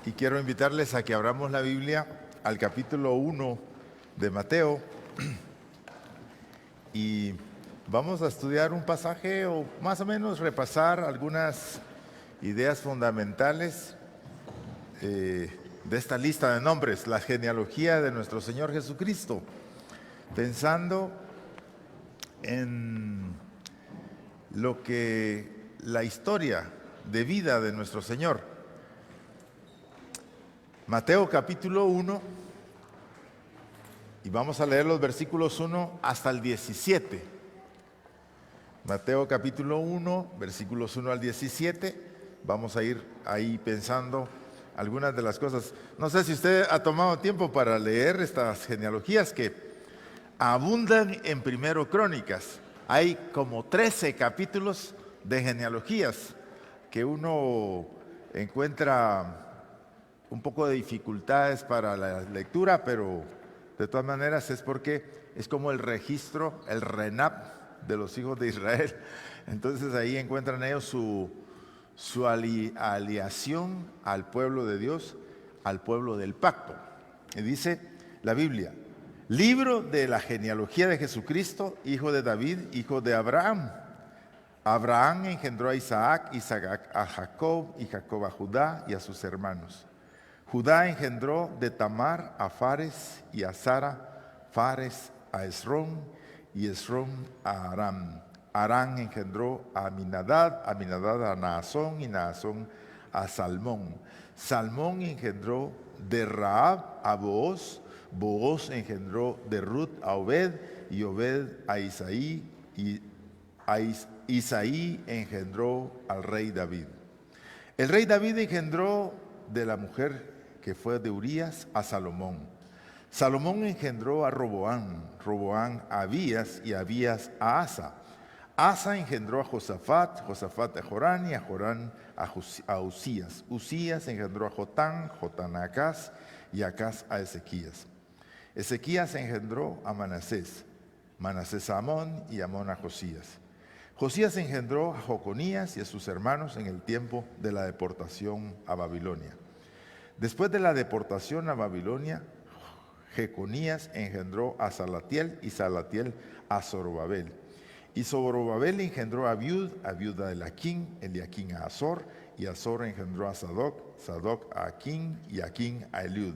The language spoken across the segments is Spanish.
y quiero invitarles a que abramos la Biblia al capítulo 1 de Mateo y vamos a estudiar un pasaje o más o menos repasar algunas ideas fundamentales de esta lista de nombres, la genealogía de nuestro Señor Jesucristo, pensando en lo que la historia de vida de nuestro Señor. Mateo capítulo 1, y vamos a leer los versículos 1 hasta el 17. Mateo capítulo 1, versículos 1 al 17. Vamos a ir ahí pensando algunas de las cosas. No sé si usted ha tomado tiempo para leer estas genealogías que abundan en Primero Crónicas. Hay como 13 capítulos de genealogías que uno encuentra un poco de dificultades para la lectura, pero de todas maneras es porque es como el registro, el RENAP de los hijos de Israel. Entonces ahí encuentran ellos su aliación al pueblo de Dios, al pueblo del pacto. Y dice la Biblia: libro de la genealogía de Jesucristo, hijo de David, hijo de Abraham. Abraham engendró a Isaac, Isaac a Jacob, y Jacob a Judá y a sus hermanos. Judá engendró de Tamar a Fares y a Zara, Fares a Esrón y Esrón a Aram. Aram engendró a Aminadab, Aminadab a Naasón y Naasón a Salmón. Salmón engendró de Rahab a Booz, Booz engendró de Ruth a Obed y Obed a Isaí, y a Isaí engendró al rey David. El rey David engendró de la mujer que fue de Urías a Salomón. Salomón engendró a Roboán, Roboán a Abías y Abías a Asa. Asa engendró a Josafat, Josafat a Jorán y a Jorán a Usías. Usías engendró a Jotán, Jotán a Acaz y Acaz a Ezequías. Ezequías engendró a Manasés, Manasés a Amón y Amón a Josías. Josías engendró a Joconías y a sus hermanos en el tiempo de la deportación a Babilonia. Después de la deportación a Babilonia, Jeconías engendró a Salatiel y Salatiel a Zorobabel. Y Zorobabel engendró a Abiud a Eliaquín a Azor, y Azor engendró a Sadoc, Sadoc a Aquín y Aquín a Eliud.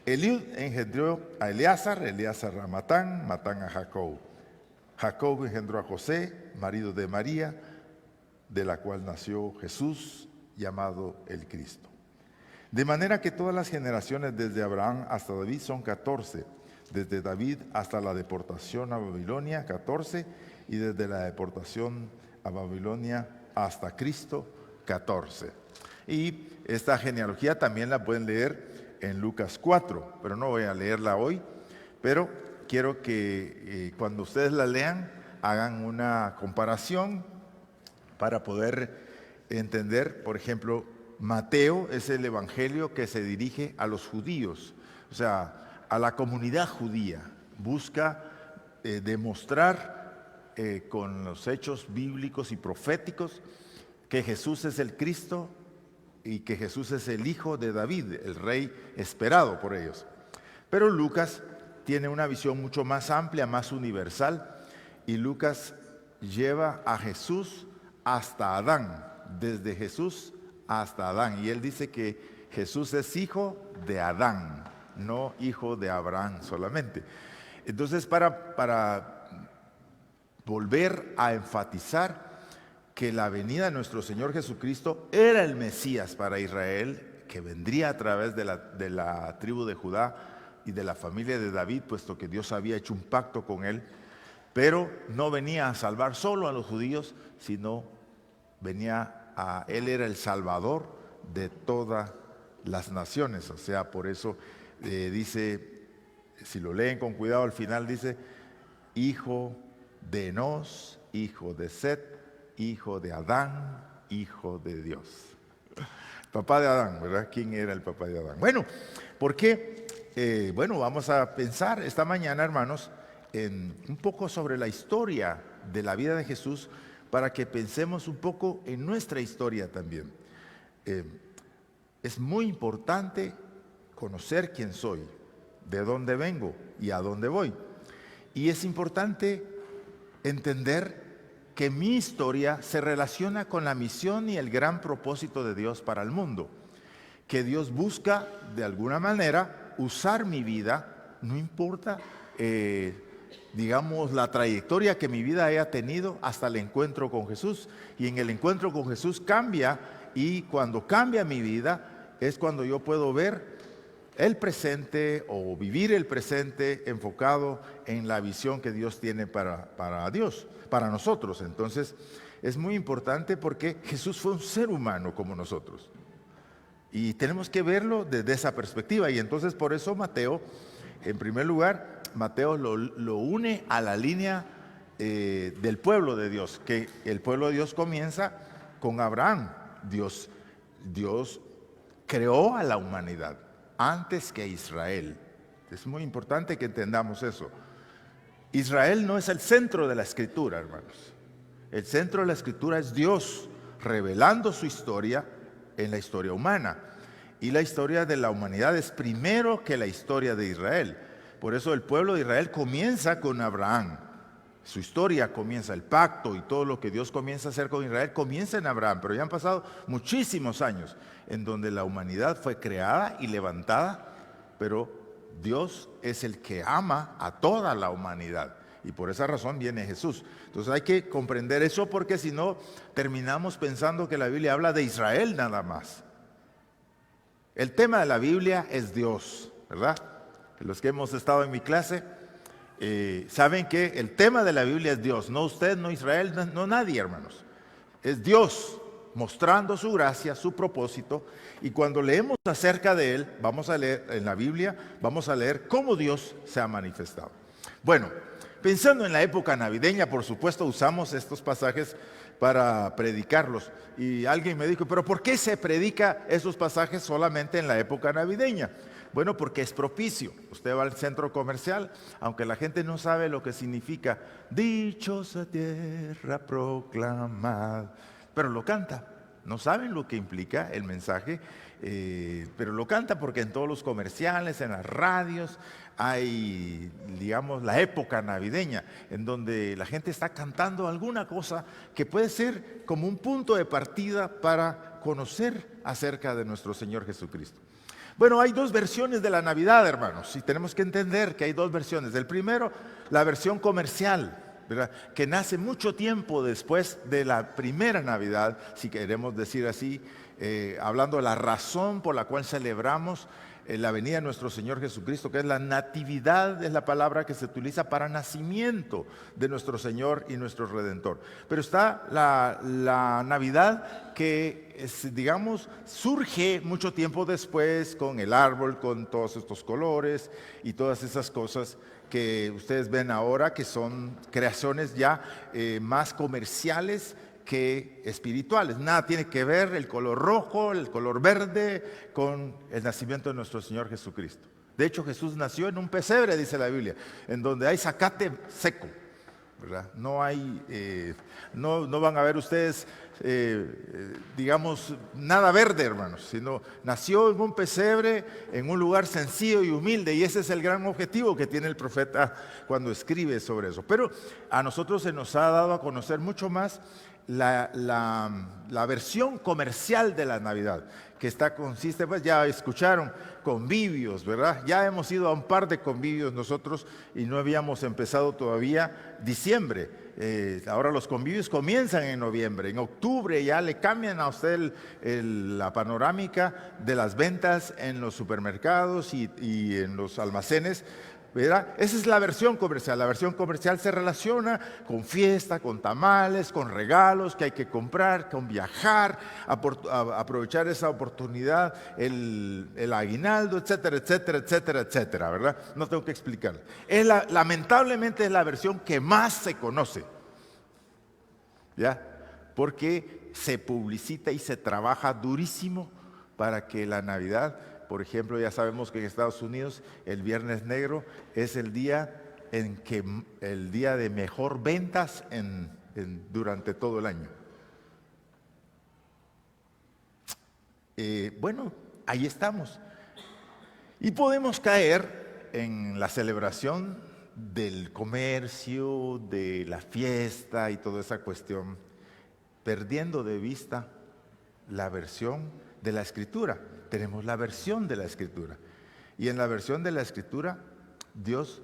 Eliud engendró a Eleazar, Eleazar a Matán, Matán a Jacob. Jacob engendró a José, marido de María, de la cual nació Jesús, llamado el Cristo. De manera que todas las generaciones desde Abraham hasta David son 14, desde David hasta la deportación a Babilonia 14, y desde la deportación a Babilonia hasta Cristo 14. Y esta genealogía también la pueden leer en Lucas 4, pero no voy a leerla hoy, pero quiero que cuando ustedes la lean hagan una comparación para poder entender. Por ejemplo, Mateo es el evangelio que se dirige a los judíos, o sea, a la comunidad judía. Busca demostrar con los hechos bíblicos y proféticos que Jesús es el Cristo y que Jesús es el hijo de David, el rey esperado por ellos. Pero Lucas tiene una visión mucho más amplia, más universal, y Lucas lleva a Jesús hasta Adán, desde Jesús hasta Adán. Y él dice que Jesús es hijo de Adán, no hijo de Abraham solamente. Entonces, para volver a enfatizar que la venida de nuestro Señor Jesucristo era el Mesías para Israel, que vendría a través de la tribu de Judá y de la familia de David, puesto que Dios había hecho un pacto con él, pero no venía a salvar solo a los judíos, sino él era el Salvador de todas las naciones. O sea, por eso dice, si lo leen con cuidado al final, dice: hijo de Enos, hijo de Set, hijo de Adán, hijo de Dios. Papá de Adán, ¿verdad? ¿Quién era el papá de Adán? Bueno, ¿por qué? Vamos a pensar esta mañana, hermanos, un poco sobre la historia de la vida de Jesús, para que pensemos un poco en nuestra historia también. es muy importante conocer quién soy, de dónde vengo y a dónde voy. Y es importante entender que mi historia se relaciona con la misión y el gran propósito de Dios para el mundo. Que Dios busca, de alguna manera, usar mi vida, no importa, digamos, la trayectoria que mi vida haya tenido hasta el encuentro con Jesús. Y en el encuentro con Jesús cambia, y cuando cambia mi vida es cuando yo puedo ver el presente o vivir el presente enfocado en la visión que Dios tiene para Dios, para nosotros. Entonces, es muy importante porque Jesús fue un ser humano como nosotros. Y tenemos que verlo desde esa perspectiva. Y entonces por eso Mateo, en primer lugar, Mateo lo une a la línea del pueblo de Dios, que el pueblo de Dios comienza con Abraham. Dios creó a la humanidad antes que Israel. Es muy importante que entendamos eso. Israel no es el centro de la Escritura, hermanos. El centro de la Escritura es Dios revelando su historia en la historia humana. Y la historia de la humanidad es primero que la historia de Israel. Por eso el pueblo de Israel comienza con Abraham. Su historia comienza, el pacto y todo lo que Dios comienza a hacer con Israel comienza en Abraham. Pero ya han pasado muchísimos años en donde la humanidad fue creada y levantada, pero Dios es el que ama a toda la humanidad. Y por esa razón viene Jesús. Entonces hay que comprender eso, porque si no terminamos pensando que la Biblia habla de Israel nada más. El tema de la Biblia es Dios, ¿verdad? Los que hemos estado en mi clase saben que el tema de la Biblia es Dios. No usted, no Israel, no nadie, hermanos. Es Dios mostrando su gracia, su propósito. Y cuando leemos acerca de Él, vamos a leer en la Biblia, vamos a leer cómo Dios se ha manifestado. Bueno, pensando en la época navideña, por supuesto, usamos estos pasajes para predicarlos. Y alguien me dijo, ¿pero por qué se predica esos pasajes solamente en la época navideña? Bueno, porque es propicio. Usted va al centro comercial, aunque la gente no sabe lo que significa dichosa tierra proclamad, pero lo canta. No saben lo que implica el mensaje, pero lo canta porque en todos los comerciales, en las radios, hay, digamos, la época navideña, en donde la gente está cantando alguna cosa que puede ser como un punto de partida para conocer acerca de nuestro Señor Jesucristo. Bueno, hay dos versiones de la Navidad, hermanos, y tenemos que entender que hay dos versiones. El primero, la versión comercial, ¿verdad?, que nace mucho tiempo después de la primera Navidad, si queremos decir así, hablando de la razón por la cual celebramos la venida de nuestro Señor Jesucristo, que es la natividad, es la palabra que se utiliza para nacimiento de nuestro Señor y nuestro Redentor. Pero está la Navidad que, digamos, surge mucho tiempo después con el árbol, con todos estos colores y todas esas cosas que ustedes ven ahora, que son creaciones ya más comerciales que espirituales. Nada tiene que ver el color rojo, el color verde con el nacimiento de nuestro Señor Jesucristo. De hecho, Jesús nació en un pesebre, dice la Biblia, en donde hay zacate seco, ¿verdad? No hay, no van a ver ustedes, digamos, nada verde, hermanos, sino nació en un pesebre, en un lugar sencillo y humilde, y ese es el gran objetivo que tiene el profeta cuando escribe sobre eso. Pero a nosotros se nos ha dado a conocer mucho más la versión comercial de la Navidad, que consiste, pues ya escucharon, convivios, ¿verdad? Ya hemos ido a un par de convivios nosotros y no habíamos empezado todavía diciembre. Ahora los convivios comienzan en noviembre. En octubre ya le cambian a usted la panorámica de las ventas en los supermercados y en los almacenes, ¿verdad? Esa es la versión comercial. La versión comercial se relaciona con fiesta, con tamales, con regalos que hay que comprar, con viajar, aprovechar esa oportunidad, el aguinaldo, etcétera, etcétera, etcétera, etcétera, ¿verdad? No tengo que explicar. Lamentablemente es la versión que más se conoce, ¿ya? Porque se publicita y se trabaja durísimo para que la Navidad, por ejemplo, ya sabemos que en Estados Unidos el Viernes Negro es el día de mejor ventas durante todo el año. Bueno, ahí estamos. Y podemos caer en la celebración del comercio, de la fiesta y toda esa cuestión, perdiendo de vista la versión de la Escritura. Tenemos la versión de la Escritura. Y en la versión de la Escritura, Dios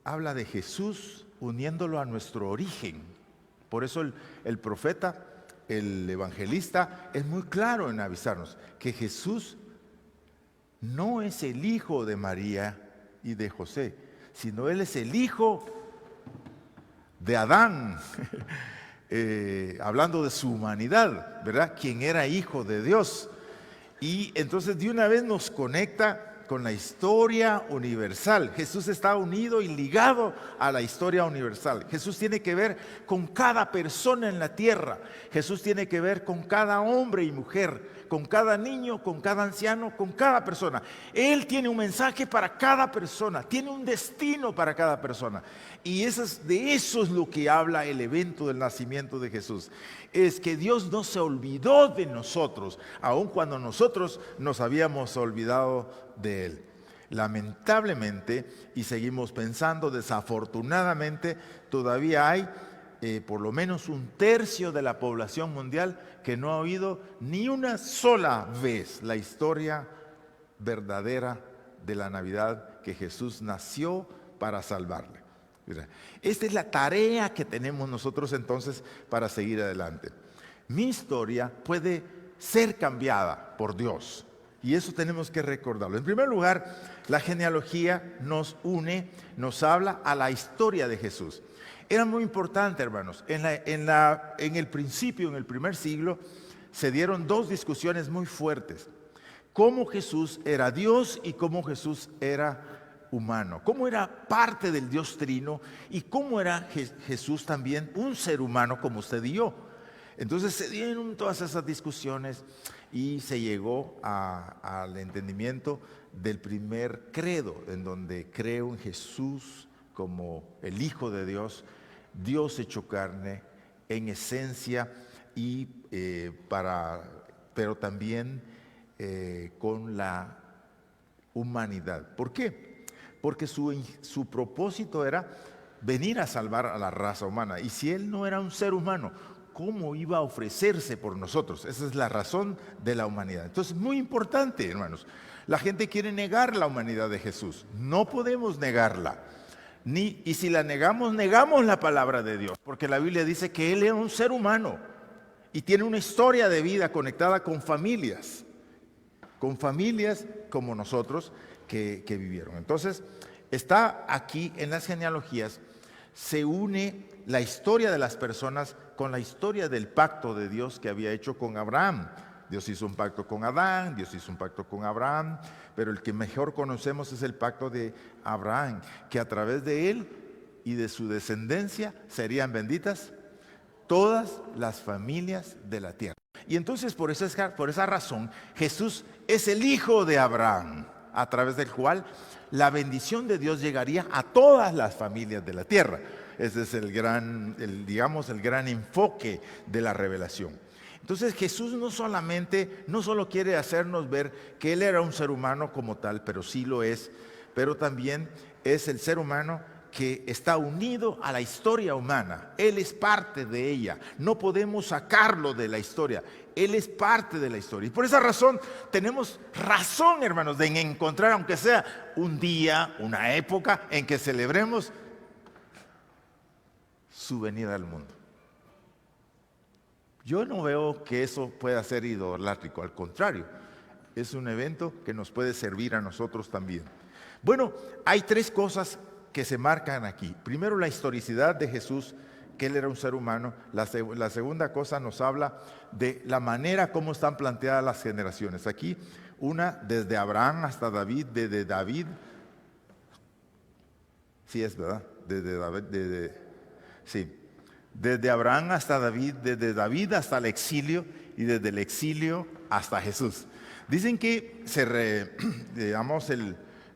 habla de Jesús uniéndolo a nuestro origen. Por eso el profeta, el evangelista, es muy claro en avisarnos que Jesús no es el hijo de María y de José, sino Él es el hijo de Adán, hablando de su humanidad, ¿verdad? Quien era hijo de Dios. Y entonces de una vez nos conecta con la historia universal. Jesús está unido y ligado a la historia universal. Jesús tiene que ver con cada persona en la tierra. Jesús tiene que ver con cada hombre y mujer, con cada niño, con cada anciano, con cada persona. Él tiene un mensaje para cada persona, tiene un destino para cada persona. Y de eso es lo que habla el evento del nacimiento de Jesús. Es que Dios no se olvidó de nosotros, aun cuando nosotros nos habíamos olvidado de Él. Lamentablemente, y seguimos pensando, desafortunadamente, todavía hay por lo menos un tercio de la población mundial que no ha oído ni una sola vez la historia verdadera de la Navidad, que Jesús nació para salvarle. Esta es la tarea que tenemos nosotros entonces para seguir adelante. Mi historia puede ser cambiada por Dios, y eso tenemos que recordarlo. En primer lugar, la genealogía nos une, nos habla a la historia de Jesús. Era muy importante, hermanos. En el principio, en el primer siglo, se dieron dos discusiones muy fuertes. Cómo Jesús era Dios y cómo Jesús era humano. Cómo era parte del Dios Trino y cómo era Jesús también un ser humano como usted y yo. Entonces se dieron todas esas discusiones y se llegó al entendimiento del primer credo, en donde creo en Jesús como el Hijo de Dios, Dios hecho carne en esencia, pero también con la humanidad. ¿Por qué? Porque su propósito era venir a salvar a la raza humana. Y si Él no era un ser humano, ¿cómo iba a ofrecerse por nosotros? Esa es la razón de la humanidad. Entonces, muy importante, hermanos. La gente quiere negar la humanidad de Jesús. No podemos negarla. Y si la negamos, negamos la palabra de Dios. Porque la Biblia dice que Él era un ser humano y tiene una historia de vida conectada con familias como nosotros que vivieron. Entonces, está aquí en las genealogías, se une la historia de las personas con la historia del pacto de Dios que había hecho con Abraham. Dios hizo un pacto con Adán, Dios hizo un pacto con Abraham, pero el que mejor conocemos es el pacto de Abraham, que a través de él y de su descendencia serían benditas todas las familias de la tierra. Y entonces por esa razón Jesús es el hijo de Abraham, a través del cual la bendición de Dios llegaría a todas las familias de la tierra. Ese es el gran enfoque de la revelación. Entonces Jesús no solo quiere hacernos ver que Él era un ser humano como tal, pero sí lo es, pero también es el ser humano que está unido a la historia humana. Él es parte de ella. No podemos sacarlo de la historia. Él es parte de la historia. Y por esa razón tenemos razón, hermanos, de encontrar, aunque sea un día, una época en que celebremos su venida al mundo. Yo no veo que eso pueda ser idolátrico, al contrario, es un evento que nos puede servir a nosotros también. Bueno, hay tres cosas que se marcan aquí. Primero, la historicidad de Jesús, que Él era un ser humano. La segunda cosa nos habla de la manera como están planteadas las generaciones. Aquí, una desde Abraham hasta David, desde David, sí es verdad, desde Abraham hasta David, desde David hasta el exilio y desde el exilio hasta Jesús. Dicen que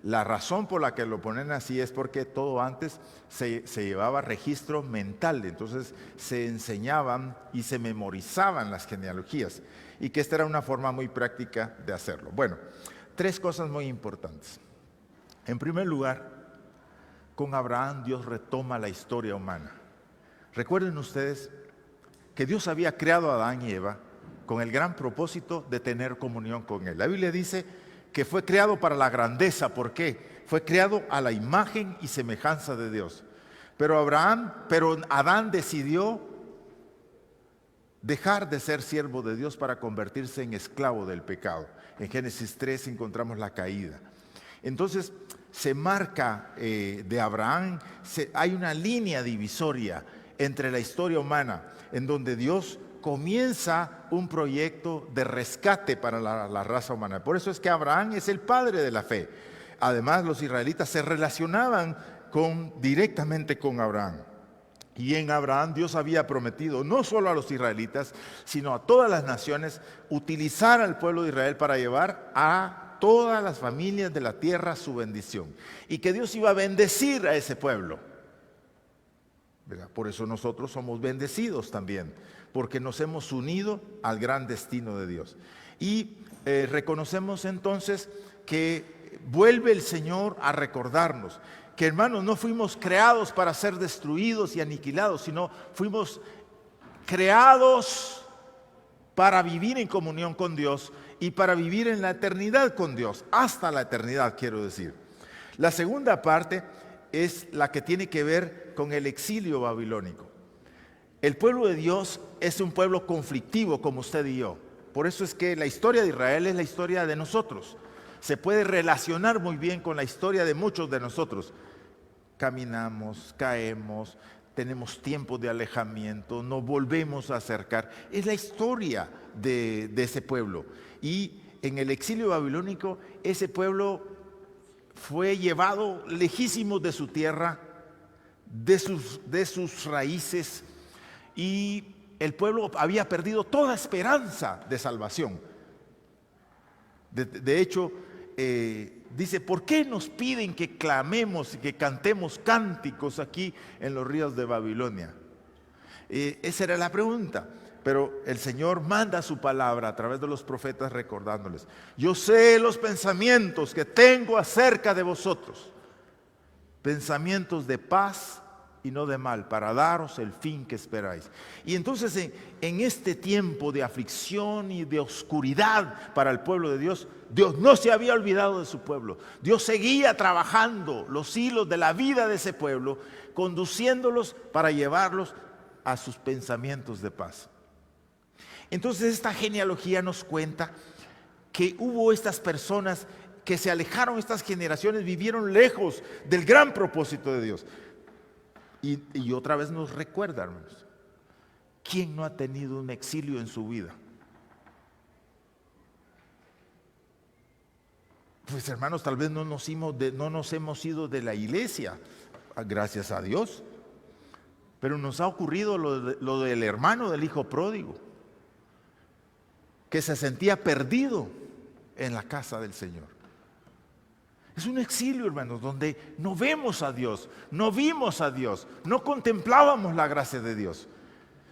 La razón por la que lo ponen así es porque todo antes se llevaba registro mental, entonces se enseñaban y se memorizaban las genealogías, y que esta era una forma muy práctica de hacerlo. Bueno, 3 cosas muy importantes. En primer lugar, con Abraham Dios retoma la historia humana. Recuerden ustedes que Dios había creado a Adán y Eva con el gran propósito de tener comunión con Él. La Biblia dice que fue creado para la grandeza. ¿Por qué? Fue creado a la imagen y semejanza de Dios. Pero Adán decidió dejar de ser siervo de Dios para convertirse en esclavo del pecado. En Génesis 3 encontramos la caída. Entonces se marca de Abraham, hay una línea divisoria entre la historia humana, en donde Dios comienza un proyecto de rescate para la raza humana. Por eso es que Abraham es el padre de la fe. Además, los israelitas se relacionaban directamente con Abraham. Y en Abraham Dios había prometido no solo a los israelitas, sino a todas las naciones, utilizar al pueblo de Israel para llevar a todas las familias de la tierra su bendición. Y que Dios iba a bendecir a ese pueblo. ¿Verdad? Por eso nosotros somos bendecidos también, porque nos hemos unido al gran destino de Dios. Y reconocemos entonces que vuelve el Señor a recordarnos que, hermanos, no fuimos creados para ser destruidos y aniquilados, sino fuimos creados para vivir en comunión con Dios y para vivir en la eternidad con Dios, hasta la eternidad, quiero decir. La segunda parte es la que tiene que ver con el exilio babilónico. El pueblo de Dios es un pueblo conflictivo como usted y yo. Por eso es que la historia de Israel es la historia de nosotros. Se puede relacionar muy bien con la historia de muchos de nosotros. Caminamos, caemos, tenemos tiempo de alejamiento, nos volvemos a acercar. Es la historia de ese pueblo. Y en el exilio babilónico, ese pueblo fue llevado lejísimos de su tierra, de sus raíces, y el pueblo había perdido toda esperanza de salvación. De hecho, dice, ¿por qué nos piden que clamemos y que cantemos cánticos aquí en los ríos de Babilonia? Esa era la pregunta. Pero el Señor manda su palabra a través de los profetas recordándoles: yo sé los pensamientos que tengo acerca de vosotros, pensamientos de paz y no de mal, para daros el fin que esperáis. Y entonces en este tiempo de aflicción y de oscuridad para el pueblo de Dios, Dios no se había olvidado de su pueblo. Dios seguía trabajando los hilos de la vida de ese pueblo, conduciéndolos para llevarlos a sus pensamientos de paz. Entonces esta genealogía nos cuenta que hubo estas personas que se alejaron, estas generaciones vivieron lejos del gran propósito de Dios. Y otra vez nos recuerda, hermanos, ¿quién no ha tenido un exilio en su vida? Pues, hermanos, tal vez no nos hemos ido de la iglesia, gracias a Dios, pero nos ha ocurrido lo del hermano del hijo pródigo, que se sentía perdido en la casa del Señor. Es un exilio, hermanos, donde no vemos a Dios, no vimos a Dios, no contemplábamos la gracia de Dios.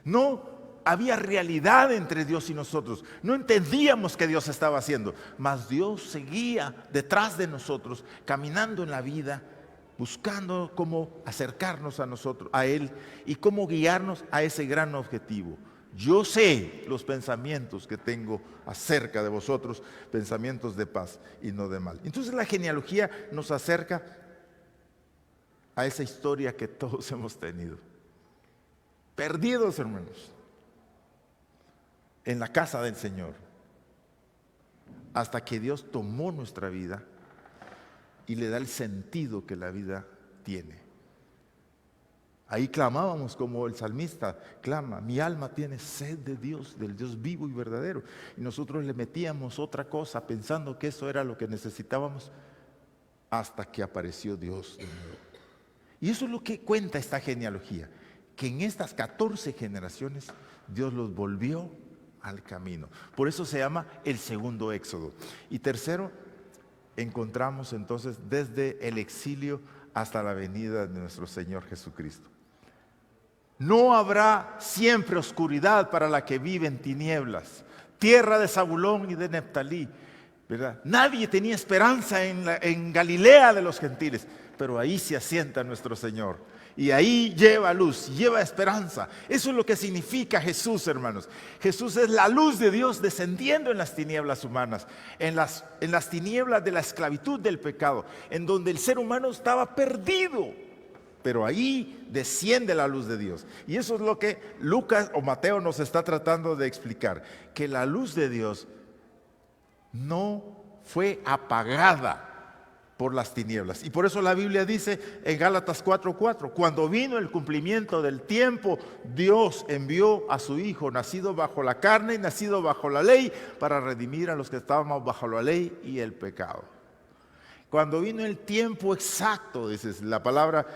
No había realidad entre Dios y nosotros. No entendíamos qué Dios estaba haciendo, mas Dios seguía detrás de nosotros, caminando en la vida, buscando cómo acercarnos a Él y cómo guiarnos a ese gran objetivo. Yo sé los pensamientos que tengo acerca de vosotros, pensamientos de paz y no de mal. Entonces la genealogía nos acerca a esa historia que todos hemos tenido. Perdidos, hermanos, en la casa del Señor, hasta que Dios tomó nuestra vida y le da el sentido que la vida tiene. Ahí clamábamos como el salmista clama: mi alma tiene sed de Dios, del Dios vivo y verdadero. Y nosotros le metíamos otra cosa pensando que eso era lo que necesitábamos, hasta que apareció Dios de nuevo. Y eso es lo que cuenta esta genealogía, que en estas 14 generaciones Dios los volvió al camino. Por eso se llama el segundo éxodo. Y tercero, encontramos entonces desde el exilio hasta la venida de nuestro Señor Jesucristo. No habrá siempre oscuridad para la que vive en tinieblas, tierra de Zabulón y de Neftalí, ¿verdad? Nadie tenía esperanza en Galilea de los gentiles, pero ahí se asienta nuestro Señor. Y ahí lleva luz, lleva esperanza. Eso es lo que significa Jesús, hermanos. Jesús es la luz de Dios descendiendo en las tinieblas humanas, en las tinieblas de la esclavitud del pecado, en donde el ser humano estaba perdido. Pero ahí desciende la luz de Dios. Y eso es lo que Lucas o Mateo nos está tratando de explicar, que la luz de Dios no fue apagada por las tinieblas. Y por eso la Biblia dice en Gálatas 4:4, cuando vino el cumplimiento del tiempo, Dios envió a su Hijo, nacido bajo la carne y nacido bajo la ley, para redimir a los que estábamos bajo la ley y el pecado. Cuando vino el tiempo exacto, dices la palabra,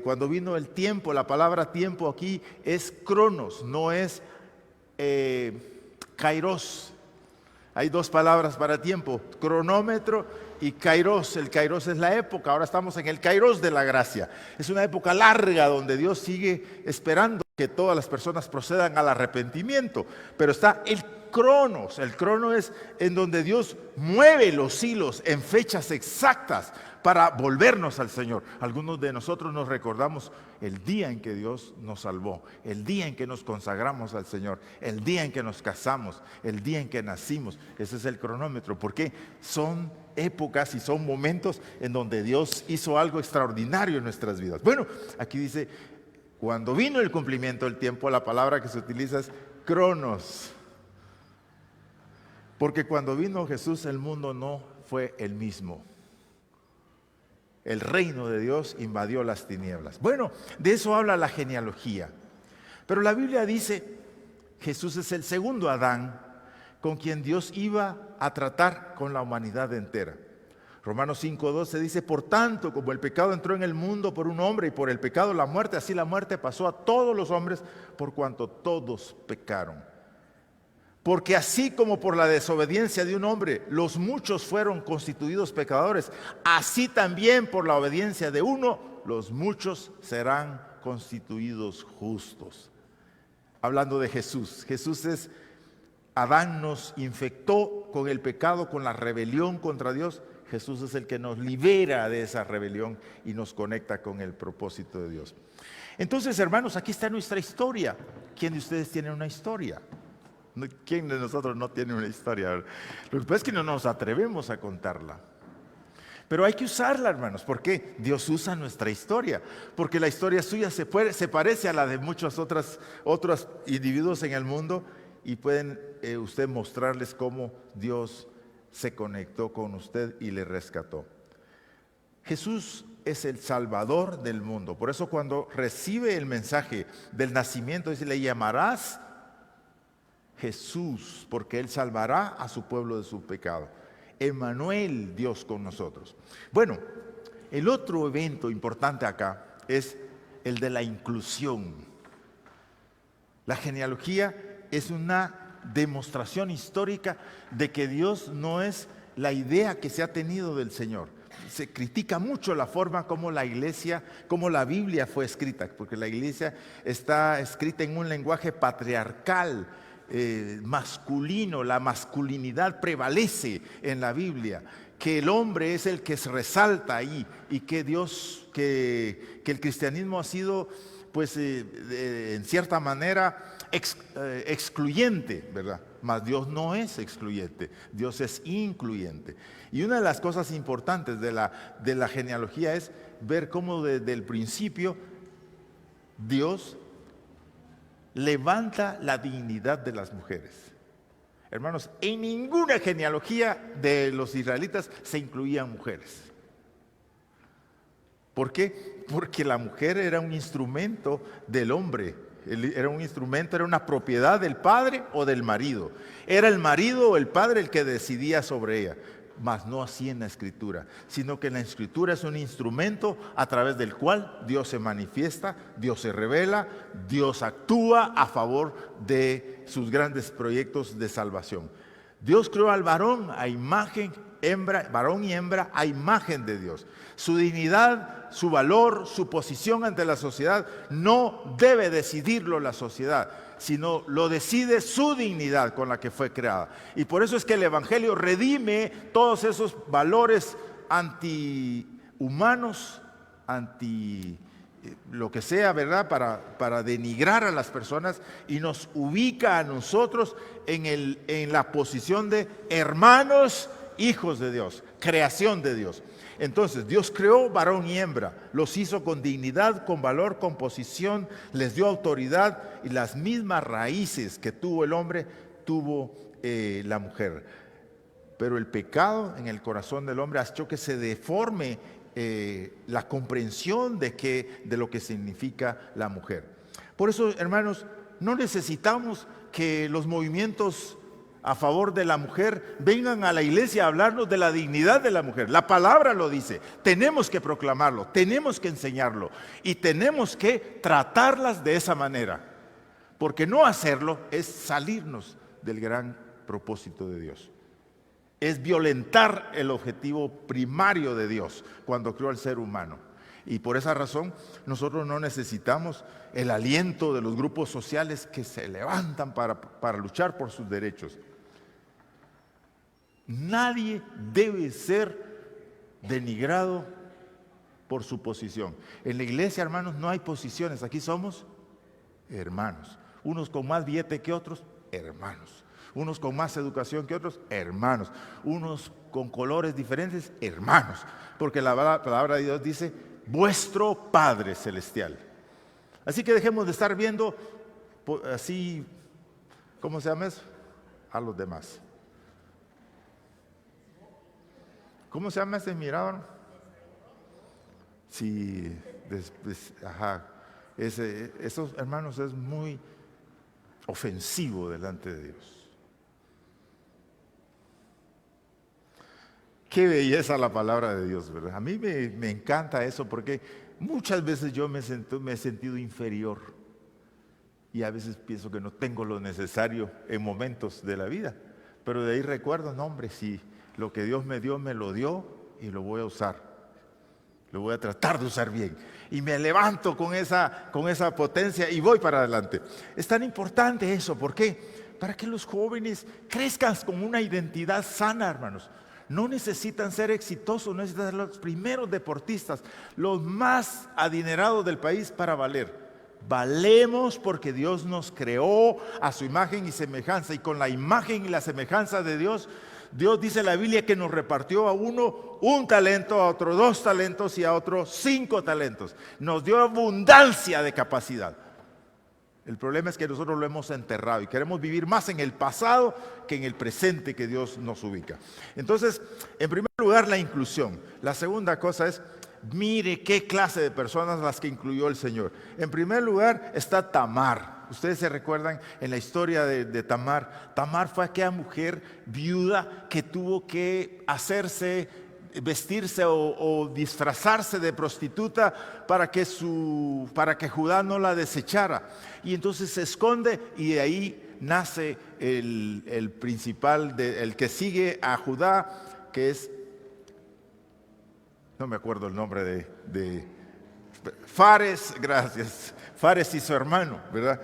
cuando vino el tiempo, la palabra tiempo aquí es cronos, no es kairos. Hay dos palabras para tiempo, cronómetro y kairos. El kairos es la época, ahora estamos en el kairos de la gracia. Es una época larga donde Dios sigue esperando que todas las personas procedan al arrepentimiento. Pero está el cronos es en donde Dios mueve los hilos en fechas exactas para volvernos al Señor. Algunos de nosotros nos recordamos el día en que Dios nos salvó, el día en que nos consagramos al Señor, el día en que nos casamos, el día en que nacimos. Ese es el cronómetro, porque son épocas y son momentos en donde Dios hizo algo extraordinario en nuestras vidas. Bueno, aquí dice, cuando vino el cumplimiento del tiempo, la palabra que se utiliza es cronos. Porque cuando vino Jesús, el mundo no fue el mismo. El reino de Dios invadió las tinieblas. Bueno, de eso habla la genealogía. Pero la Biblia dice, Jesús es el segundo Adán con quien Dios iba a tratar con la humanidad entera. Romanos 5:12 dice, por tanto, como el pecado entró en el mundo por un hombre y por el pecado la muerte, así la muerte pasó a todos los hombres por cuanto todos pecaron. Porque así como por la desobediencia de un hombre los muchos fueron constituidos pecadores, así también por la obediencia de uno los muchos serán constituidos justos. Hablando de Jesús, Adán nos infectó con el pecado, con la rebelión contra Dios. Jesús es el que nos libera de esa rebelión y nos conecta con el propósito de Dios. Entonces, hermanos, aquí está nuestra historia. ¿Quién de ustedes tiene una historia? ¿Quién de nosotros no tiene una historia? Lo que pasa es que no nos atrevemos a contarla. Pero hay que usarla, hermanos. ¿Por qué? Dios usa nuestra historia. Porque la historia suya se parece a la de muchos otros individuos en el mundo. Y pueden usted mostrarles cómo Dios se conectó con usted y le rescató. Jesús es el Salvador del mundo. Por eso cuando recibe el mensaje del nacimiento, dice, le llamarás Jesús, porque Él salvará a su pueblo de su pecado. Emmanuel, Dios con nosotros. Bueno, el otro evento importante acá es el de la inclusión. La genealogía es una demostración histórica de que Dios no es la idea que se ha tenido del Señor. Se critica mucho la forma como la iglesia, como la Biblia fue escrita, porque la iglesia está escrita en un lenguaje patriarcal, masculino. La masculinidad prevalece en la Biblia, que el hombre es el que se resalta ahí y que que el cristianismo ha sido, pues, en cierta manera excluyente, ¿verdad? Mas Dios no es excluyente, Dios es incluyente. Y una de las cosas importantes de la genealogía es ver cómo desde el principio Dios levanta la dignidad de las mujeres. Hermanos, en ninguna genealogía de los israelitas se incluían mujeres. ¿Por qué? Porque la mujer era un instrumento del hombre. Era una propiedad del padre o del marido. Era el marido o el padre el que decidía sobre ella. Mas no así en la Escritura, sino que en la Escritura es un instrumento a través del cual Dios se manifiesta, Dios se revela, Dios actúa a favor de sus grandes proyectos de salvación. Dios creó al varón a imagen varón y hembra a imagen de Dios. Su dignidad, su valor, su posición ante la sociedad no debe decidirlo la sociedad, sino lo decide su dignidad con la que fue creada. Y por eso es que el Evangelio redime todos esos valores antihumanos, lo que sea, ¿verdad? Para denigrar a las personas, y nos ubica a nosotros en la posición de hermanos, hijos de Dios, creación de Dios. Entonces, Dios creó varón y hembra, los hizo con dignidad, con valor, con posición, les dio autoridad, y las mismas raíces que tuvo el hombre, tuvo la mujer. Pero el pecado en el corazón del hombre ha hecho que se deforme la comprensión de lo que significa la mujer. Por eso, hermanos, no necesitamos que los movimientos a favor de la mujer vengan a la iglesia a hablarnos de la dignidad de la mujer. La palabra lo dice, tenemos que proclamarlo, tenemos que enseñarlo y tenemos que tratarlas de esa manera, porque no hacerlo es salirnos del gran propósito de Dios. Es violentar el objetivo primario de Dios cuando creó al ser humano. Y por esa razón nosotros no necesitamos el aliento de los grupos sociales que se levantan para luchar por sus derechos. Nadie debe ser denigrado por su posición. En la iglesia, hermanos, no hay posiciones. Aquí somos hermanos. Unos con más billete que otros, hermanos. Unos con más educación que otros, hermanos. Unos con colores diferentes, hermanos. Porque la palabra de Dios dice, vuestro Padre Celestial. Así que dejemos de estar viendo así, ¿cómo se llama eso? A los demás. ¿Cómo se llama ese mirador? Sí, esos hermanos es muy ofensivo delante de Dios. Qué belleza la palabra de Dios, ¿verdad? A mí me encanta eso porque muchas veces yo me he sentido inferior y a veces pienso que no tengo lo necesario en momentos de la vida, pero de ahí recuerdo, no hombre, sí, lo que Dios me dio, me lo dio y lo voy a usar, lo voy a tratar de usar bien y me levanto con esa potencia y voy para adelante. Es tan importante eso, ¿por qué? Para que los jóvenes crezcan con una identidad sana, hermanos. No necesitan ser exitosos, no necesitan ser los primeros deportistas, los más adinerados del país para valer. Valemos porque Dios nos creó a su imagen y semejanza, y con la imagen y la semejanza de Dios, Dios dice en la Biblia que nos repartió a uno 1 talento, a otro 2 talentos y a otro 5 talentos. Nos dio abundancia de capacidad. El problema es que nosotros lo hemos enterrado y queremos vivir más en el pasado que en el presente que Dios nos ubica. Entonces, en primer lugar, la inclusión. La segunda cosa es, mire qué clase de personas las que incluyó el Señor. En primer lugar está Tamar. Ustedes se recuerdan en la historia de Tamar. Tamar fue aquella mujer viuda que tuvo que vestirse o disfrazarse de prostituta para que Judá no la desechara. Y entonces se esconde y de ahí nace el principal, el que sigue a Judá, que es, no me acuerdo el nombre de Fares, gracias, Fares y su hermano, ¿verdad?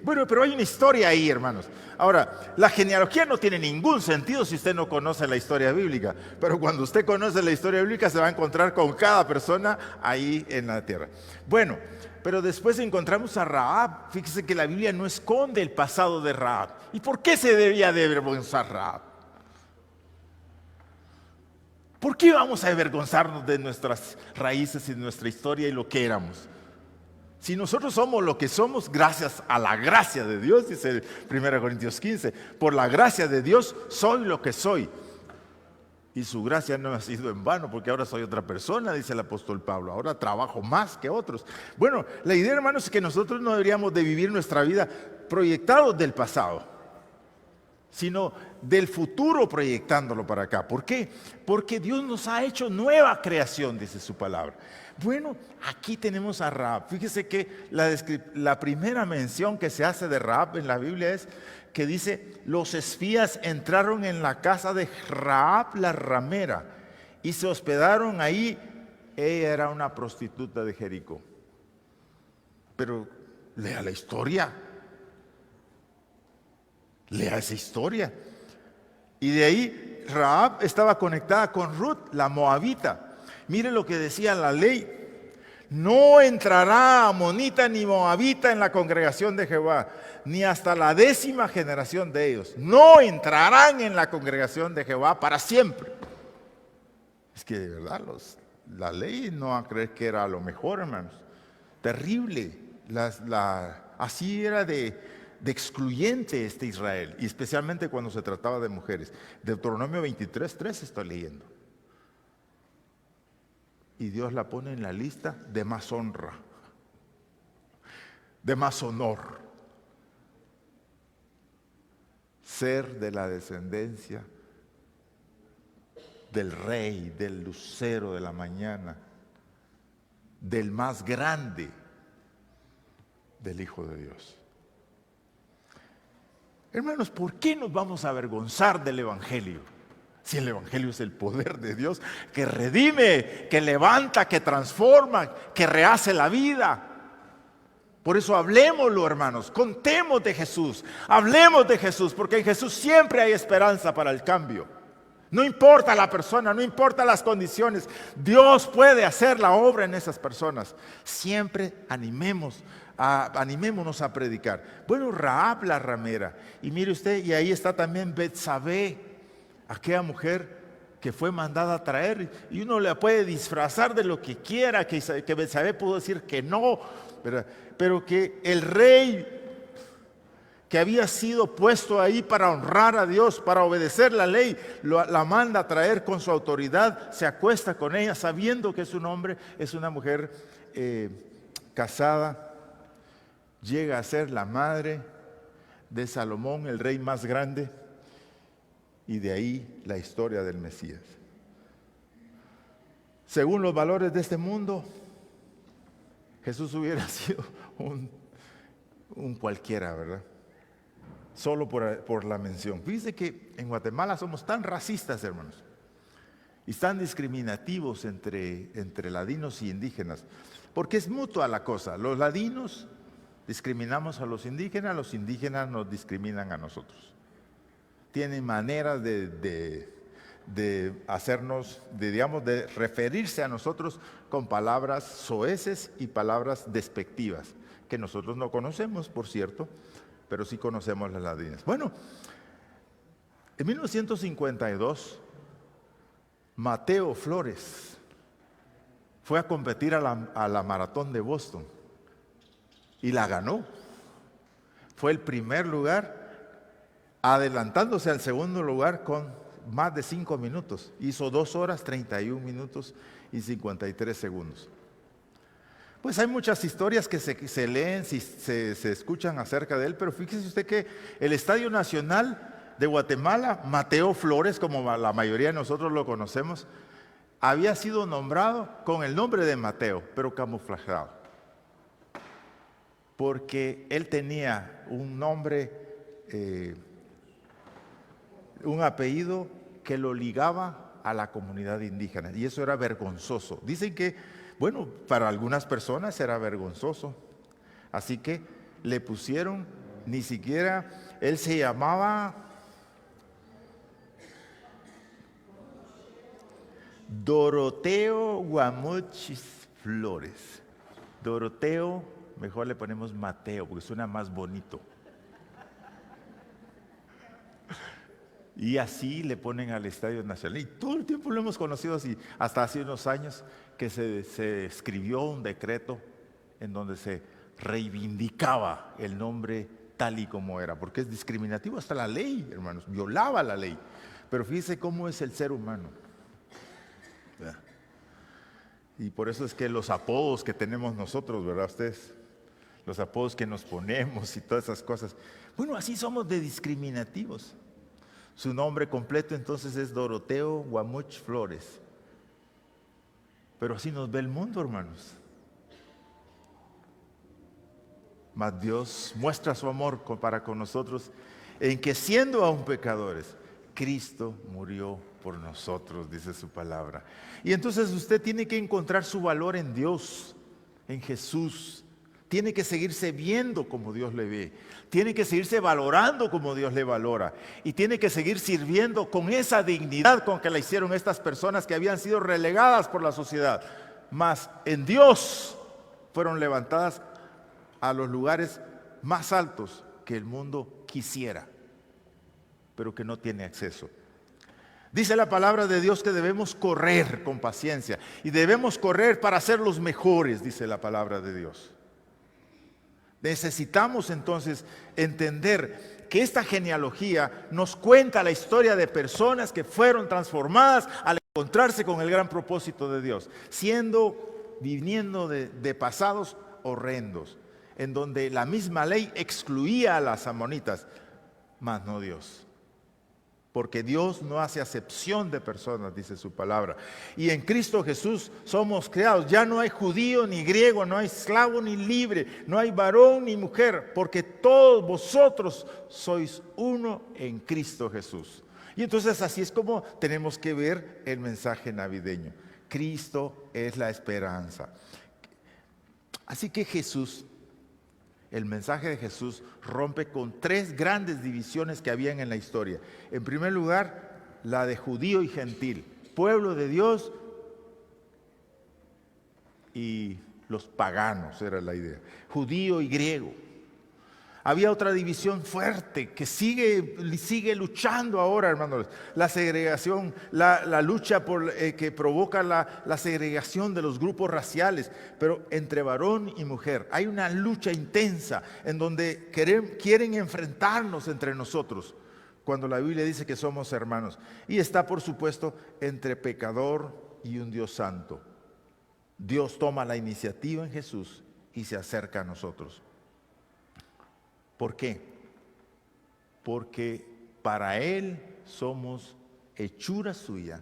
Bueno, pero hay una historia ahí, hermanos. Ahora, la genealogía no tiene ningún sentido si usted no conoce la historia bíblica, pero cuando usted conoce la historia bíblica se va a encontrar con cada persona ahí en la tierra. Bueno, pero después encontramos a Rahab. Fíjese que la Biblia no esconde el pasado de Rahab. ¿Y por qué se debía de avergonzar Rahab? ¿Por qué vamos a avergonzarnos de nuestras raíces y de nuestra historia y lo que éramos? Si nosotros somos lo que somos gracias a la gracia de Dios, dice 1 Corintios 15, por la gracia de Dios soy lo que soy. Y su gracia no ha sido en vano, porque ahora soy otra persona, dice el apóstol Pablo. Ahora trabajo más que otros. Bueno, la idea, hermanos, es que nosotros no deberíamos de vivir nuestra vida proyectados del pasado, sino del futuro proyectándolo para acá. ¿Por qué? Porque Dios nos ha hecho nueva creación, dice su palabra. Bueno, aquí tenemos a Rahab. Fíjese que la primera mención que se hace de Rahab en la Biblia es que dice, los espías entraron en la casa de Rahab la ramera y se hospedaron ahí. Ella era una prostituta de Jericó. Pero lea la historia. Lea esa historia. Y de ahí Rahab estaba conectada con Ruth, la moabita. Mire lo que decía la ley. No entrará amonita ni moabita en la congregación de Jehová, ni hasta la 10ª generación de ellos. No entrarán en la congregación de Jehová para siempre. Es que de verdad la ley no va a creer que era lo mejor, hermanos. Terrible. Así era de excluyente este Israel, y especialmente cuando se trataba de mujeres. Deuteronomio 23:3 estoy leyendo. Y Dios la pone en la lista de más honra, de más honor. Ser de la descendencia del rey, del lucero de la mañana, del más grande, del Hijo de Dios. Hermanos, ¿por qué nos vamos a avergonzar del Evangelio? Si el Evangelio es el poder de Dios que redime, que levanta, que transforma, que rehace la vida. Por eso hablemoslo, hermanos, contemos de Jesús, hablemos de Jesús, porque en Jesús siempre hay esperanza para el cambio. No importa la persona, no importa las condiciones, Dios puede hacer la obra en esas personas. Siempre animémonos a predicar. Bueno, Rahab la ramera, y mire usted, y ahí está también Betsabé, aquella mujer que fue mandada a traer, y uno le puede disfrazar de lo que quiera, que Betsabé pudo decir que no, ¿verdad? Pero que el rey que había sido puesto ahí para honrar a Dios, para obedecer la ley, la manda a traer con su autoridad, se acuesta con ella sabiendo que es un hombre, es una mujer casada, llega a ser la madre de Salomón, el rey más grande, y de ahí la historia del Mesías. Según los valores de este mundo, Jesús hubiera sido un cualquiera, ¿verdad? Solo por la mención. Fíjense que en Guatemala somos tan racistas, hermanos, y tan discriminativos entre ladinos y indígenas, porque es mutua la cosa. Los ladinos discriminamos a los indígenas nos discriminan a nosotros. Tienen maneras de hacernos, de referirse a nosotros con palabras soeces y palabras despectivas, que nosotros no conocemos, por cierto, pero sí conocemos las ladinas. Bueno, en 1952, Mateo Flores fue a competir a la maratón de Boston y la ganó. Fue el primer lugar, adelantándose al segundo lugar con más de 5 minutos. Hizo 2 horas, 31 minutos y 53 segundos. Pues hay muchas historias que se leen, se escuchan acerca de él, pero fíjese usted que el Estadio Nacional de Guatemala, Mateo Flores, como la mayoría de nosotros lo conocemos, había sido nombrado con el nombre de Mateo, pero camuflajeado. Porque él tenía un nombre, un apellido que lo ligaba a la comunidad indígena, y eso era vergonzoso. Dicen que, bueno, para algunas personas era vergonzoso, así que le pusieron, ni siquiera, él se llamaba Doroteo Guamuchis Flores. Doroteo, mejor le ponemos Mateo, porque suena más bonito. Y así le ponen al Estadio Nacional. Y todo el tiempo lo hemos conocido así, hasta hace unos años que se escribió un decreto en donde se reivindicaba el nombre tal y como era, porque es discriminativo hasta la ley, hermanos, violaba la ley. Pero fíjese cómo es el ser humano. Y por eso es que los apodos que tenemos nosotros, ¿verdad ustedes? Los apodos que nos ponemos y todas esas cosas. Bueno, así somos de discriminativos. Su nombre completo entonces es Doroteo Guamuch Flores. Pero así nos ve el mundo, hermanos. Mas Dios muestra su amor para con nosotros en que siendo aún pecadores, Cristo murió por nosotros, dice su palabra. Y entonces usted tiene que encontrar su valor en Dios, en Jesús. Tiene que seguirse viendo como Dios le ve. Tiene que seguirse valorando como Dios le valora. Y tiene que seguir sirviendo con esa dignidad con que la hicieron estas personas que habían sido relegadas por la sociedad. Mas en Dios fueron levantadas a los lugares más altos que el mundo quisiera, pero que no tiene acceso. Dice la palabra de Dios que debemos correr con paciencia y debemos correr para ser los mejores, dice la palabra de Dios. Necesitamos entonces entender que esta genealogía nos cuenta la historia de personas que fueron transformadas al encontrarse con el gran propósito de Dios, viniendo de pasados horrendos, en donde la misma ley excluía a las amonitas, mas no Dios. Porque Dios no hace acepción de personas, dice su palabra. Y en Cristo Jesús somos creados. Ya no hay judío ni griego, no hay esclavo ni libre, no hay varón ni mujer, porque todos vosotros sois uno en Cristo Jesús. Y entonces así es como tenemos que ver el mensaje navideño. Cristo es la esperanza. Así que el mensaje de Jesús rompe con tres grandes divisiones que habían en la historia. En primer lugar, la de judío y gentil, pueblo de Dios y los paganos, era la idea, judío y griego. Había otra división fuerte que sigue luchando ahora, hermanos. La segregación, la lucha que provoca la segregación de los grupos raciales, pero entre varón y mujer. Hay una lucha intensa en donde quieren enfrentarnos entre nosotros, cuando la Biblia dice que somos hermanos. Y está, por supuesto, entre pecador y un Dios santo. Dios toma la iniciativa en Jesús y se acerca a nosotros. ¿Por qué? Porque para Él somos hechura suya,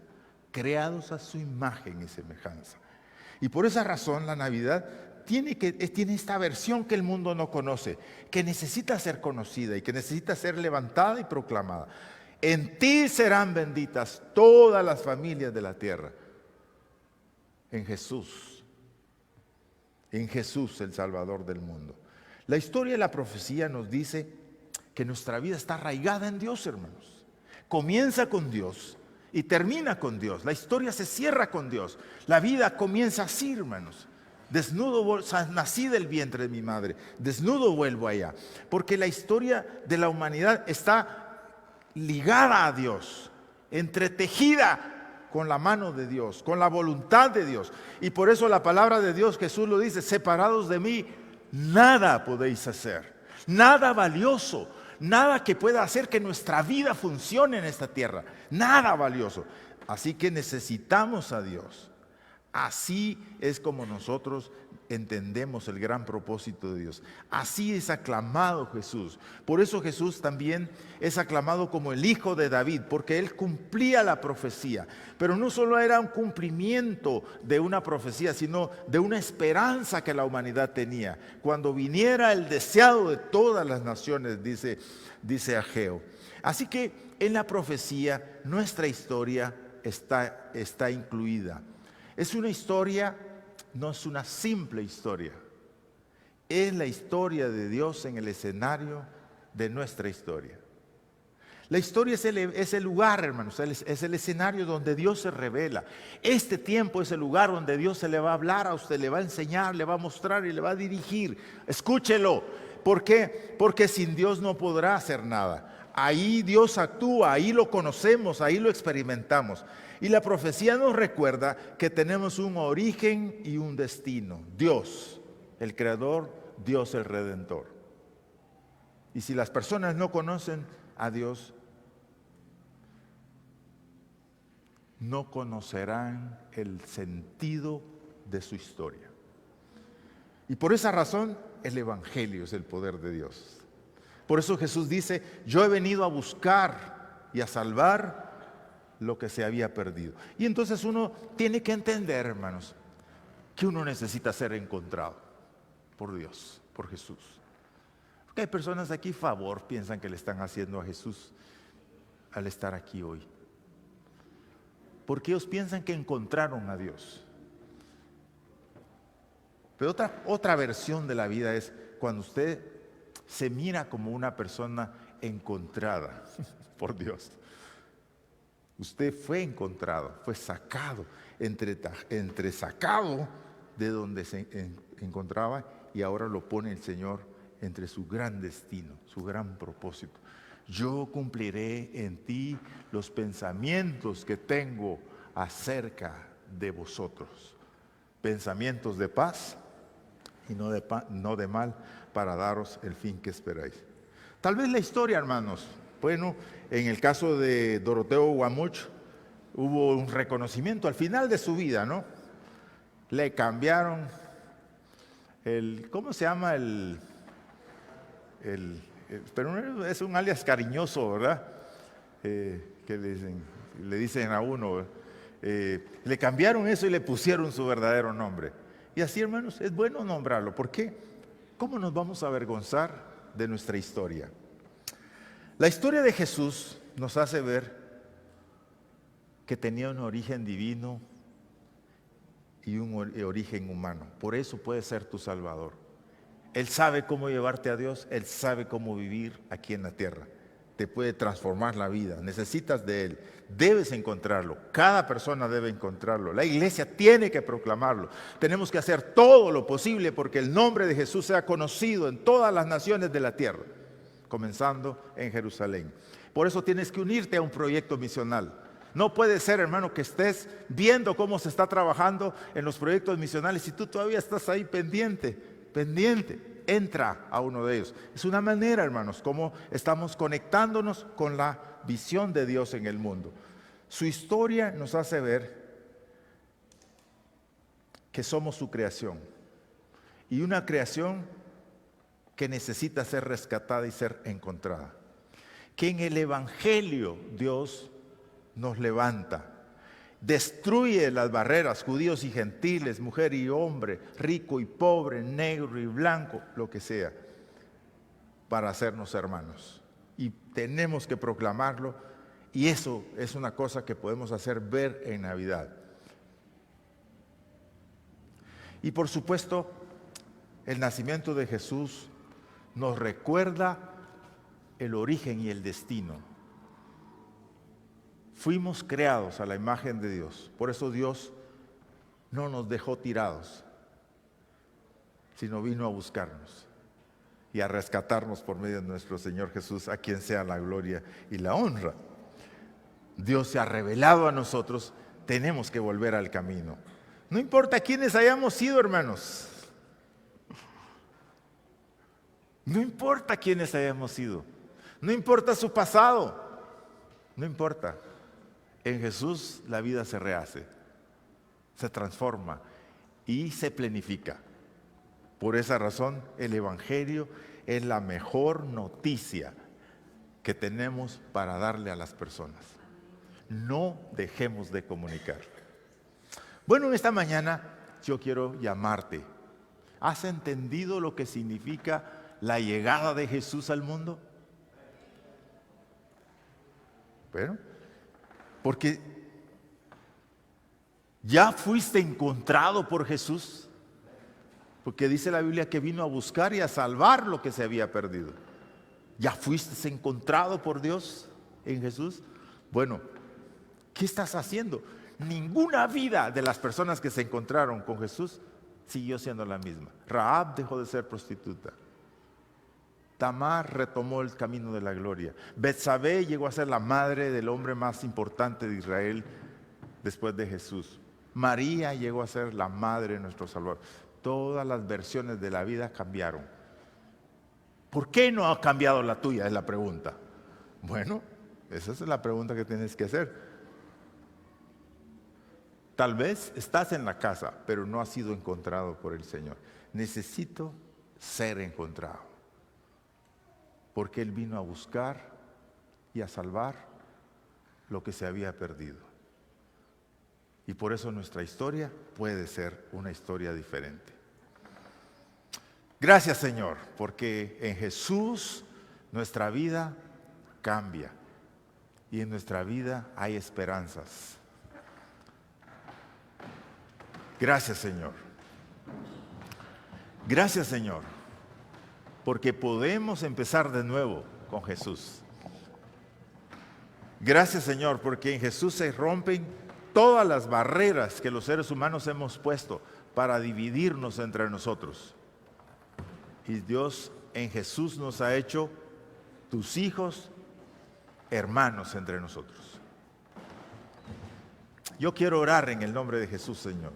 creados a su imagen y semejanza. Y por esa razón la Navidad tiene esta versión que el mundo no conoce, que necesita ser conocida y que necesita ser levantada y proclamada. En ti serán benditas todas las familias de la tierra. En Jesús, el Salvador del mundo. La historia y la profecía nos dice que nuestra vida está arraigada en Dios, hermanos. Comienza con Dios y termina con Dios. La historia se cierra con Dios. La vida comienza así, hermanos. Desnudo nací del vientre de mi madre, desnudo vuelvo allá. Porque la historia de la humanidad está ligada a Dios, entretejida con la mano de Dios, con la voluntad de Dios. Y por eso la palabra de Dios, Jesús lo dice: separados de mí, nada podéis hacer, nada valioso, nada que pueda hacer que nuestra vida funcione en esta tierra, nada valioso. Así que necesitamos a Dios. Así es como nosotros entendemos el gran propósito de Dios. Así es aclamado Jesús. Por eso Jesús también es aclamado como el Hijo de David, porque Él cumplía la profecía. Pero no solo era un cumplimiento de una profecía, sino de una esperanza que la humanidad tenía. Cuando viniera el deseado de todas las naciones, dice Ageo. Así que en la profecía nuestra historia está incluida. Es una historia, no es una simple historia. Es la historia de Dios en el escenario de nuestra historia. La historia es el lugar, hermanos, es el escenario donde Dios se revela. Este tiempo es el lugar donde Dios se le va a hablar a usted, le va a enseñar, le va a mostrar y le va a dirigir. Escúchelo. ¿Por qué? Porque sin Dios no podrá hacer nada. Ahí Dios actúa, ahí lo conocemos, ahí lo experimentamos. Y la profecía nos recuerda que tenemos un origen y un destino. Dios, el Creador, Dios, el Redentor. Y si las personas no conocen a Dios, no conocerán el sentido de su historia. Y por esa razón, el Evangelio es el poder de Dios. Por eso Jesús dice: yo he venido a buscar y a salvar lo que se había perdido. Y entonces uno tiene que entender, hermanos, que uno necesita ser encontrado por Dios, por Jesús. Porque hay personas aquí, favor, piensan que le están haciendo a Jesús al estar aquí hoy. Porque ellos piensan que encontraron a Dios. Pero otra versión de la vida es cuando usted se mira como una persona encontrada por Dios. Usted fue encontrado, fue sacado, entresacado de donde se encontraba, y ahora lo pone el Señor entre su gran destino, su gran propósito. Yo cumpliré en ti los pensamientos que tengo acerca de vosotros. Pensamientos de paz y no de mal, para daros el fin que esperáis. Tal vez la historia, hermanos, bueno, en el caso de Doroteo Guamuch, hubo un reconocimiento al final de su vida, ¿no? Le cambiaron ¿cómo se llama pero es un alias cariñoso, ¿verdad? Que le dicen a uno, le cambiaron eso y le pusieron su verdadero nombre. Y así, hermanos, es bueno nombrarlo. ¿Por qué? ¿Cómo nos vamos a avergonzar de nuestra historia? La historia de Jesús nos hace ver que tenía un origen divino y un origen humano. Por eso puede ser tu Salvador. Él sabe cómo llevarte a Dios, Él sabe cómo vivir aquí en la tierra. Te puede transformar la vida, necesitas de Él, debes encontrarlo, cada persona debe encontrarlo, la iglesia tiene que proclamarlo, tenemos que hacer todo lo posible porque el nombre de Jesús sea conocido en todas las naciones de la tierra, comenzando en Jerusalén. Por eso tienes que unirte a un proyecto misional. No puede ser, hermano, que estés viendo cómo se está trabajando en los proyectos misionales y tú todavía estás ahí pendiente. Entra a uno de ellos. Es una manera, hermanos, como estamos conectándonos con la visión de Dios en el mundo. Su historia nos hace ver que somos su creación y una creación que necesita ser rescatada y ser encontrada. Que en el Evangelio Dios nos levanta, destruye las barreras, judíos y gentiles, mujer y hombre, rico y pobre, negro y blanco, lo que sea, para hacernos hermanos. Y tenemos que proclamarlo, y eso es una cosa que podemos hacer ver en Navidad. Y por supuesto, el nacimiento de Jesús nos recuerda el origen y el destino. Fuimos creados a la imagen de Dios, por eso Dios no nos dejó tirados, sino vino a buscarnos y a rescatarnos por medio de nuestro Señor Jesús, a quien sea la gloria y la honra. Dios se ha revelado a nosotros, tenemos que volver al camino. No importa quiénes hayamos sido, hermanos. No importa quiénes hayamos sido. No importa su pasado. No importa. En Jesús la vida se rehace, se transforma y se planifica. Por esa razón, el Evangelio es la mejor noticia que tenemos para darle a las personas. No dejemos de comunicar. Bueno, en esta mañana yo quiero llamarte. ¿Has entendido lo que significa la llegada de Jesús al mundo? Bueno, porque ya fuiste encontrado por Jesús, porque dice la Biblia que vino a buscar y a salvar lo que se había perdido. ¿Ya fuiste encontrado por Dios en Jesús? Bueno, ¿qué estás haciendo? Ninguna vida de las personas que se encontraron con Jesús siguió siendo la misma. Rahab dejó de ser prostituta. Tamar retomó el camino de la gloria. Betsabé llegó a ser la madre del hombre más importante de Israel después de Jesús. María llegó a ser la madre de nuestro Salvador. Todas las versiones de la vida cambiaron. ¿Por qué no ha cambiado la tuya? Es la pregunta. Bueno, esa es la pregunta que tienes que hacer. Tal vez estás en la casa, pero no has sido encontrado por el Señor. Necesito ser encontrado. Porque Él vino a buscar y a salvar lo que se había perdido. Y por eso nuestra historia puede ser una historia diferente. Gracias, Señor, porque en Jesús nuestra vida cambia y en nuestra vida hay esperanzas. Gracias, Señor. Gracias, Señor, porque podemos empezar de nuevo con Jesús. Gracias, Señor, porque en Jesús se rompen todas las barreras que los seres humanos hemos puesto para dividirnos entre nosotros. Y Dios en Jesús nos ha hecho tus hijos, hermanos entre nosotros. Yo quiero orar en el nombre de Jesús, Señor,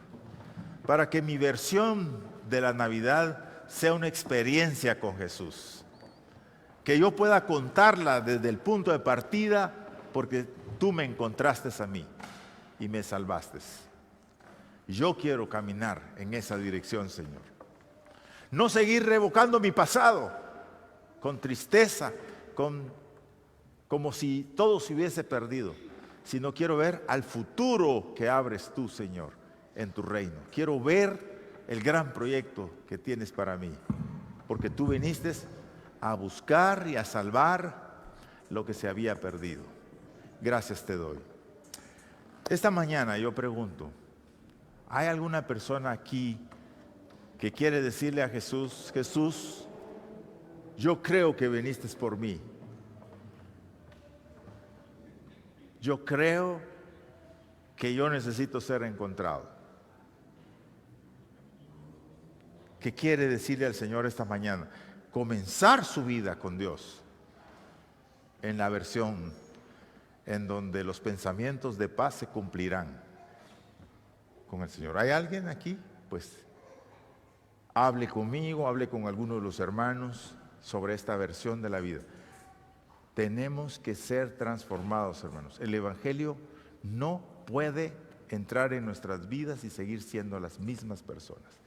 para que mi versión de la Navidad sea una experiencia con Jesús. Que yo pueda contarla desde el punto de partida, porque tú me encontraste a mí y me salvaste. Yo quiero caminar en esa dirección, Señor. No seguir revocando mi pasado con tristeza, como si todo se hubiese perdido, sino quiero ver al futuro que abres tú, Señor, en tu reino. Quiero ver el gran proyecto que tienes para mí, porque tú viniste a buscar y a salvar lo que se había perdido. Gracias te doy. Esta mañana yo pregunto, ¿hay alguna persona aquí que quiere decirle a Jesús: Jesús, yo creo que viniste por mí? Yo creo que yo necesito ser encontrado. ¿Qué quiere decirle al Señor esta mañana? Comenzar su vida con Dios en la versión en donde los pensamientos de paz se cumplirán con el Señor. ¿Hay alguien aquí? Pues hable conmigo, hable con alguno de los hermanos sobre esta versión de la vida. Tenemos que ser transformados, hermanos. El Evangelio no puede entrar en nuestras vidas y seguir siendo las mismas personas.